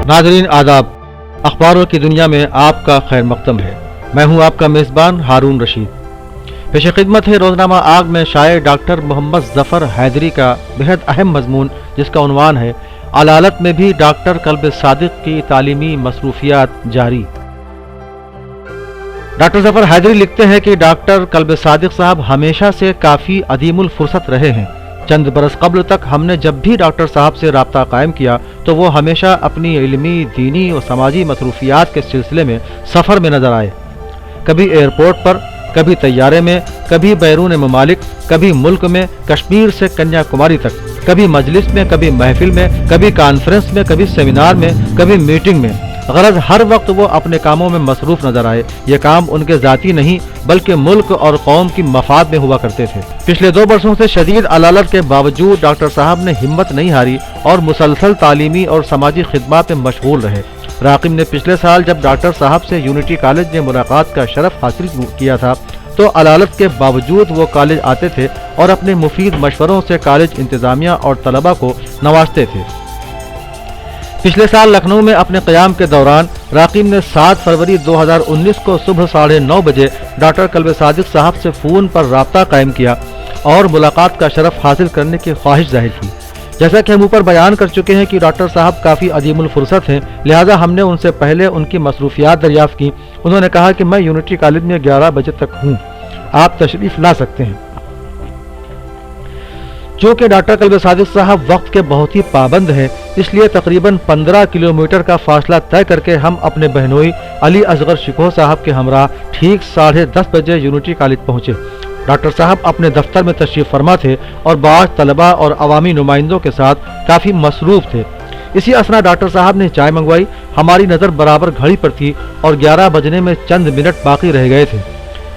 नाज़रीन आदाब, अखबारों की दुनिया में आपका खैर मक़दम है। मैं हूं आपका मेज़बान हारून रशीद। पेश खिदमत है रोज़नामा आग में शायर डॉक्टर मोहम्मद ज़फ़र हैदरी का बेहद अहम मज़मून, जिसका उन्वान है अलालत में भी डॉक्टर कल्ब सादिक की तालीमी मसरूफियात जारी। डॉक्टर ज़फ़र हैदरी लिखते हैं कि डॉक्टर कल्ब सादिक साहब हमेशा से काफ़ी अदीमुल फुर्सत रहे हैं। चंद बरस कब्ल तक हमने जब भी डॉक्टर साहब से राब्ता कायम किया तो वो हमेशा अपनी इल्मी, दीनी और समाजी मसरूफियात के सिलसिले में सफ़र में नज़र आए। कभी एयरपोर्ट पर, कभी तैयारे में, कभी बैरून ममालिक, कभी मुल्क में, कश्मीर से कन्याकुमारी तक, कभी मजलिस में, कभी महफिल में, कभी कॉन्फ्रेंस में, कभी सेमिनार में, कभी मीटिंग में। गरज हर वक्त वो अपने कामों में मसरूफ नजर आए। ये काम उनके ज़ाती नहीं बल्कि मुल्क और कौम की मफाद में हुआ करते थे। पिछले 2 बरसों से शदीद अलालत के बावजूद डॉक्टर साहब ने हिम्मत नहीं हारी और मुसलसल तालीमी और समाजी खिदमत में मशगूल रहे। राकिब ने पिछले साल जब डॉक्टर साहब से यूनिटी कॉलेज में मुलाकात का शरफ हासिल किया था तो अलालत के बावजूद वो कॉलेज आते थे और अपने मुफीद मशवरों से कॉलेज इंतजामिया और तलबा को नवाजते थे। पिछले साल लखनऊ में अपने क़याम के दौरान राकिब ने 7 फरवरी 2019 को सुबह 9:30 बजे डॉक्टर कल्ब सादिक साहब से फ़ोन पर राब्ता कायम किया और मुलाकात का शरफ हासिल करने की ख्वाहिश जाहिर की। जैसा कि हम ऊपर बयान कर चुके हैं कि डॉक्टर साहब काफ़ी अदीमुल फुर्सत हैं, लिहाजा हमने उनसे पहले उनकी मसरूफियात दरियाफ़्त की। उन्होंने कहा कि मैं यूनिटी कॉलेज में 11 बजे तक हूँ, आप तशरीफ़ ला सकते हैं। चूँकि डॉक्टर कल्ब सादिक साहब वक्त के बहुत ही पाबंद हैं, इसलिए तकरीबन 15 किलोमीटर का फासला तय करके हम अपने बहनोई अली असगर शिकोह साहब के हमरा ठीक 10:30 बजे यूनिटी कॉलेज पहुँचे। डॉक्टर साहब अपने दफ्तर में तशरीफ़ फरमा थे और बाज़ तलबा और अवामी नुमाइंदों के साथ काफ़ी मसरूफ़ थे। इसी असना डॉक्टर साहब ने चाय मंगवाई। हमारी नज़र बराबर घड़ी पर थी और 11 बजने में चंद मिनट बाकी रह गए थे।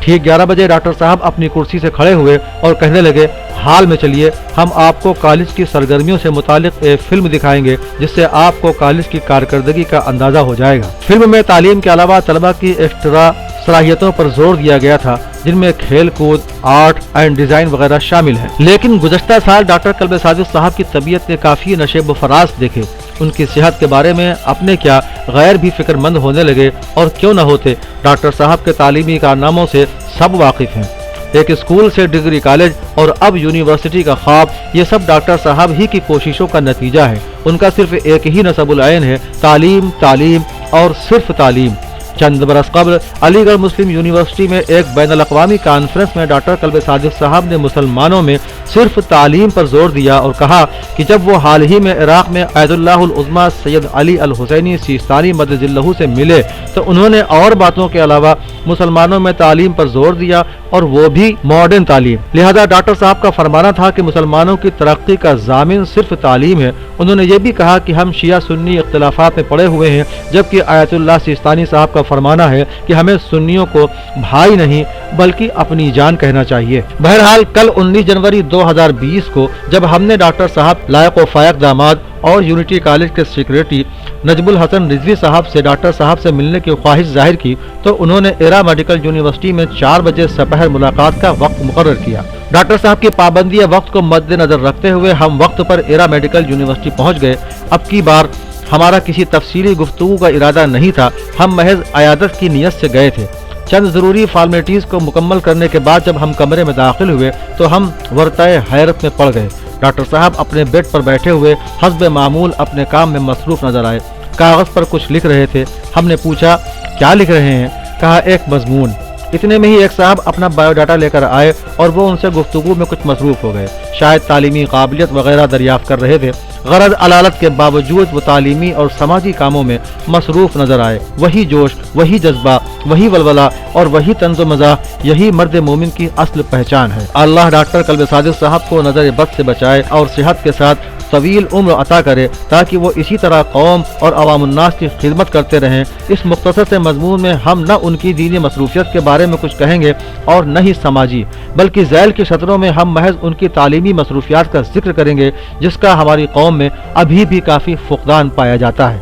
ठीक 11 बजे डॉक्टर साहब अपनी कुर्सी से खड़े हुए और कहने लगे, हाल में चलिए, हम आपको कॉलेज की सरगर्मियों से मुतालिक एक फिल्म दिखाएंगे जिससे आपको कॉलेज की कारकर्दगी का अंदाजा हो जाएगा। फिल्म में तालीम के अलावा तलबा की एक्स्ट्रा सलाहियतों पर जोर दिया गया था, जिनमें खेल कूद, आर्ट एंड डिज़ाइन वगैरह शामिल है। लेकिन गुज़श्ता साल डॉक्टर कल्ब सादिक साहब की तबीयत ने काफ़ी नशेब फराज देखे। उनकी सेहत के बारे में अपने क्या गैर भी फिक्रमंद होने लगे, और क्यों न होते, डॉक्टर साहब के तालीमी कारनामों से सब वाकिफ़ हैं। एक स्कूल से डिग्री कॉलेज और अब यूनिवर्सिटी का ख्वाब, ये सब डॉक्टर साहब ही की कोशिशों का नतीजा है। उनका सिर्फ एक ही नसबुल ऐन है, तालीम, तालीम और सिर्फ तालीम। चंद बरस कबल अलीगढ़ मुस्लिम यूनिवर्सिटी में एक बैनुल अक़वामी कॉन्फ्रेंस में डॉक्टर कल्ब सादिक साहब ने मुसलमानों में सिर्फ तालीम पर जोर दिया और कहा कि जब वो हाल ही में इराक़ में आयतुल्लाहुल उज़्मा सैयद अली अल हुसैनी सिस्तानी मदजिल्लहु से मिले तो उन्होंने और बातों के अलावा मुसलमानों में तालीम पर जोर दिया, और वो भी मॉडर्न तालीम। लिहाजा डॉक्टर साहब का फरमाना था कि मुसलमानों की तरक्की का ज़ामिन सिर्फ तालीम है। उन्होंने ये भी कहा कि हम शिया सुन्नी इख्तिलाफात में पड़े हुए हैं, जबकि आयतुल्लाह सिस्तानी साहब का फरमाना है कि हमें सुन्नियों को भाई नहीं बल्कि अपनी जान कहना चाहिए। बहरहाल कल 19 जनवरी 2020 को जब हमने डॉक्टर साहब लायक व फायक दामाद और यूनिटी कॉलेज के सेक्रेटरी नजमुल हसन रिजवी साहब से डॉक्टर साहब से मिलने की ख्वाहिश जाहिर की तो उन्होंने एरा मेडिकल यूनिवर्सिटी में 4 बजे सपहर मुलाकात का वक्त मुकर्रर किया। डॉक्टर साहब की पाबंदी वक्त को मद्देनजर रखते हुए हम वक्त पर एरा मेडिकल यूनिवर्सिटी पहुँच गए। अब की बार हमारा किसी तफसीली गुफ्तगू का इरादा नहीं था, हम महज अयादत की नीयत से गए थे। चंद ज़रूरी फॉर्मेलिटीज़ को मुकम्मल करने के बाद जब हम कमरे में दाखिल हुए तो हम वर्ताए हैरत में पड़ गए। डॉक्टर साहब अपने बेड पर बैठे हुए हस्ब मामूल अपने काम में मसरूफ़ नजर आए। कागज़ पर कुछ लिख रहे थे। हमने पूछा, क्या लिख रहे हैं? कहा, एक मजमून। इतने में ही एक साहब अपना बायोडाटा लेकर आए और वो उनसे गुफ्तगू में कुछ मसरूफ़ हो गए। शायद तालीमी काबिलियत वगैरह दरियाफ़्त कर रहे थे। गरज अलालत के बावजूद वो तालीमी और समाजी कामों में मसरूफ़ नजर आए। वही जोश, वही जज्बा, वही वलवला और वही तंज़ो मज़ाह, यही मर्द मोमिन की असल पहचान है। अल्लाह डॉक्टर कल्ब सादिक साहब को नज़र बद से बचाए और सेहत के साथ तवील उम्र अता करे ताकि वो इसी तरह कौम और अवामुन्नास की खिदमत करते रहें। इस मुख्तसर से मजमून में हम न उनकी दीनी मसरूफियत के बारे में कुछ कहेंगे और न ही समाजी, बल्कि झैल के सत्रों में हम महज उनकी तालीमी मसरूफियात का जिक्र करेंगे जिसका हमारी कौम में अभी भी काफ़ी फुकदान पाया जाता है।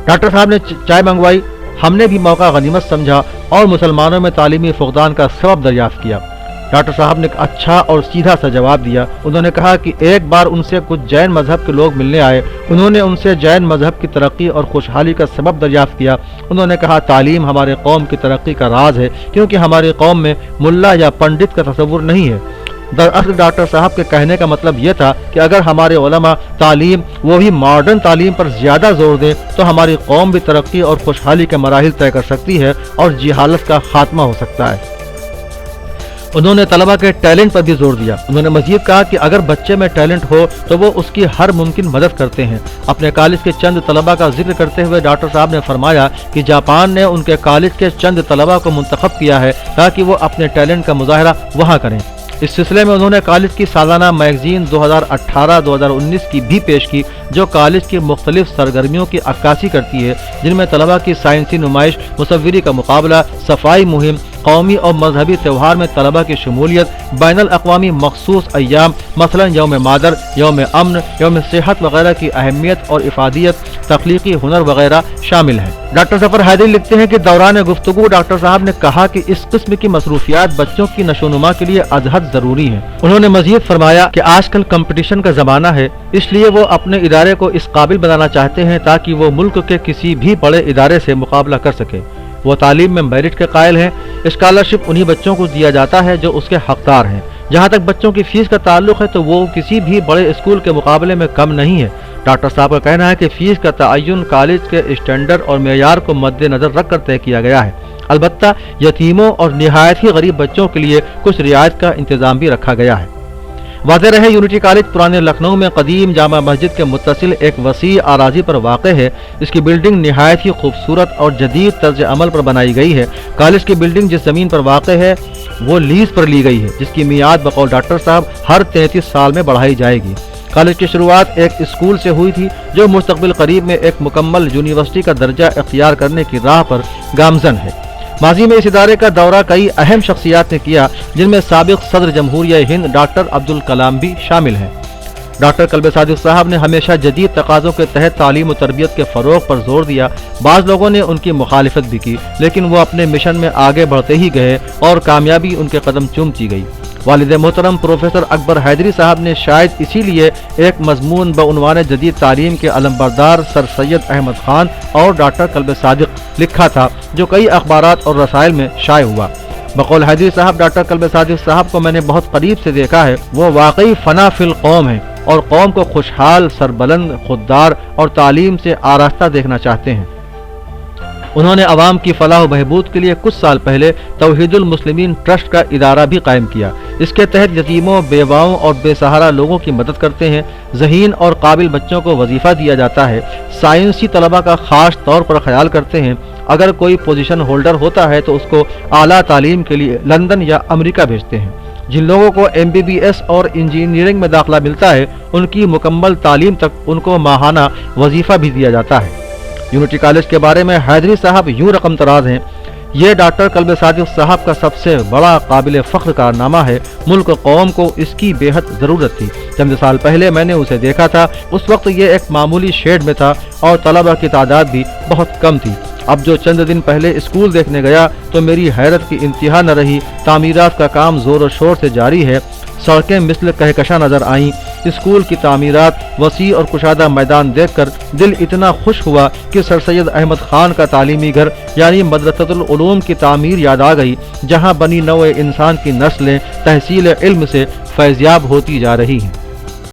डॉक्टर साहब ने चाय मंगवाई। हमने भी मौका गनीमत समझा और मुसलमानों में तालीमी फुकदान का सबब दरियाफ्त किया। ڈاکٹر صاحب نے ایک اچھا اور سیدھا سا جواب دیا۔ انہوں نے کہا کہ ایک بار ان سے کچھ جین مذہب کے لوگ ملنے آئے۔ انہوں نے ان سے جین مذہب کی ترقی اور خوشحالی کا سبب دریافت کیا۔ انہوں نے کہا تعلیم ہمارے قوم کی ترقی کا راز ہے، کیونکہ ہماری قوم میں ملا یا پنڈت کا تصور نہیں ہے۔ دراصل ڈاکٹر صاحب کے کہنے کا مطلب یہ تھا کہ اگر ہمارے علماء تعلیم، وہ بھی ماڈرن تعلیم پر زیادہ زور دیں تو ہماری قوم بھی ترقی اور خوشحالی کے مراحل طے کر سکتی ہے اور جہالت کا خاتمہ ہو سکتا ہے۔ انہوں نے طلبہ کے ٹیلنٹ پر بھی زور دیا۔ انہوں نے مزید کہا کہ اگر بچے میں ٹیلنٹ ہو تو وہ اس کی ہر ممکن مدد کرتے ہیں۔ اپنے کالج کے چند طلبہ کا ذکر کرتے ہوئے ڈاکٹر صاحب نے فرمایا کہ جاپان نے ان کے کالج کے چند طلبہ کو منتخب کیا ہے تاکہ وہ اپنے ٹیلنٹ کا مظاہرہ وہاں کریں۔ اس سلسلے میں انہوں نے کالج کی سالانہ میگزین 2018-2019 کی بھی پیش کی، جو کالج کی مختلف سرگرمیوں کی عکاسی کرتی ہے، جن میں طلبہ کی سائنسی نمائش، مصوری کا مقابلہ، صفائی مہم، قومی اور مذہبی تہوار میں طلبہ کی شمولیت، بین الاقوامی مخصوص ایام مثلا یوم مادر، یوم امن، یوم صحت وغیرہ کی اہمیت اور افادیت، تخلیقی ہنر وغیرہ شامل ہیں۔ ڈاکٹر ظفر حیدری لکھتے ہیں کہ دوران گفتگو ڈاکٹر صاحب نے کہا کہ اس قسم کی مصروفیات بچوں کی نشوونما کے لیے ازحد ضروری ہیں۔ انہوں نے مزید فرمایا کہ آج کل کمپٹیشن کا زمانہ ہے، اس لیے وہ اپنے ادارے کو اس قابل بنانا چاہتے ہیں تاکہ وہ ملک کے کسی بھی بڑے ادارے سے مقابلہ کر سکے۔ وہ تعلیم میں میرٹ کے قائل ہیں۔ اسکالرشپ انہی بچوں کو دیا جاتا ہے جو اس کے حقدار ہیں۔ جہاں تک بچوں کی فیس کا تعلق ہے تو وہ کسی بھی بڑے اسکول کے مقابلے میں کم نہیں ہے۔ ڈاکٹر صاحب کا کہنا ہے کہ فیس کا تعین کالج کے اسٹینڈرڈ اور معیار کو مد نظر رکھ کر طے کیا گیا ہے۔ البتہ یتیموں اور نہایت ہی غریب بچوں کے لیے کچھ رعایت کا انتظام بھی رکھا گیا ہے۔ واضح رہے یونٹی کالج پرانے لکھنؤ میں قدیم جامع مسجد کے متصل ایک وسیع اراضی پر واقع ہے۔ اس کی بلڈنگ نہایت ہی خوبصورت اور جدید طرز عمل پر بنائی گئی ہے۔ کالج کی بلڈنگ جس زمین پر واقع ہے وہ لیز پر لی گئی ہے، جس کی میعاد بقول ڈاکٹر صاحب ہر 33 سال میں بڑھائی جائے گی۔ کالج کی شروعات ایک اسکول سے ہوئی تھی جو مستقبل قریب میں ایک مکمل یونیورسٹی کا درجہ اختیار کرنے کی راہ پر گامزن ہے۔ ماضی میں اس ادارے کا دورہ کئی اہم شخصیات نے کیا، جن میں سابق صدر جمہوریہ ہند ڈاکٹر عبدالکلام بھی شامل ہیں۔ ڈاکٹر کلب صادق صاحب نے ہمیشہ جدید تقاضوں کے تحت تعلیم و تربیت کے فروغ پر زور دیا۔ بعض لوگوں نے ان کی مخالفت بھی کی، لیکن وہ اپنے مشن میں آگے بڑھتے ہی گئے اور کامیابی ان کے قدم چومتی گئی۔ والد محترم پروفیسر اکبر حیدری صاحب نے شاید اسی لیے ایک مضمون بعنوان جدید تعلیم کے علمبردار سر سید احمد خان اور ڈاکٹر کلب صادق لکھا تھا، جو کئی اخبارات اور رسائل میں شائع ہوا۔ بقول حیدری صاحب ڈاکٹر کلب صادق صاحب کو میں نے بہت قریب سے دیکھا ہے۔ وہ واقعی فنا فی القوم ہیں اور قوم کو خوشحال، سربلند، خوددار اور تعلیم سے آراستہ دیکھنا چاہتے ہیں۔ انہوں نے عوام کی فلاح و بہبود کے لیے کچھ سال پہلے توحید المسلمین ٹرسٹ کا ادارہ بھی قائم کیا۔ اس کے تحت یتیموں، بیواؤں اور بے سہارا لوگوں کی مدد کرتے ہیں۔ ذہین اور قابل بچوں کو وظیفہ دیا جاتا ہے۔ سائنسی طلبہ کا خاص طور پر خیال کرتے ہیں۔ اگر کوئی پوزیشن ہولڈر ہوتا ہے تو اس کو اعلیٰ تعلیم کے لیے لندن یا امریکہ بھیجتے ہیں۔ جن لوگوں کو MBBS اور انجینئرنگ میں داخلہ ملتا ہے، ان کی مکمل تعلیم تک ان کو ماہانہ وظیفہ بھی دیا جاتا ہے۔ یونٹی کالج کے بارے میں حیدری صاحب یوں رقم تراز ہیں: یہ ڈاکٹر کلب صادق صاحب کا سب سے بڑا قابل فخر کارنامہ ہے۔ ملک قوم کو اس کی بے حد ضرورت تھی۔ چند سال پہلے میں نے اسے دیکھا تھا، اس وقت یہ ایک معمولی شیڈ میں تھا اور طلبہ کی تعداد بھی بہت کم تھی۔ اب جو چند دن پہلے اسکول دیکھنے گیا تو میری حیرت کی انتہا نہ رہی۔ تعمیرات کا کام زور و شور سے جاری ہے۔ سڑکیں مثل کہکشاں نظر آئیں۔ اسکول کی تعمیرات، وسیع اور کشادہ میدان دیکھ کر دل اتنا خوش ہوا کہ سر سید احمد خان کا تعلیمی گھر یعنی مدرسۃ العلوم کی تعمیر یاد آ گئی، جہاں بنی نوع انسان کی نسلیں تحصیل علم سے فیضیاب ہوتی جا رہی ہیں۔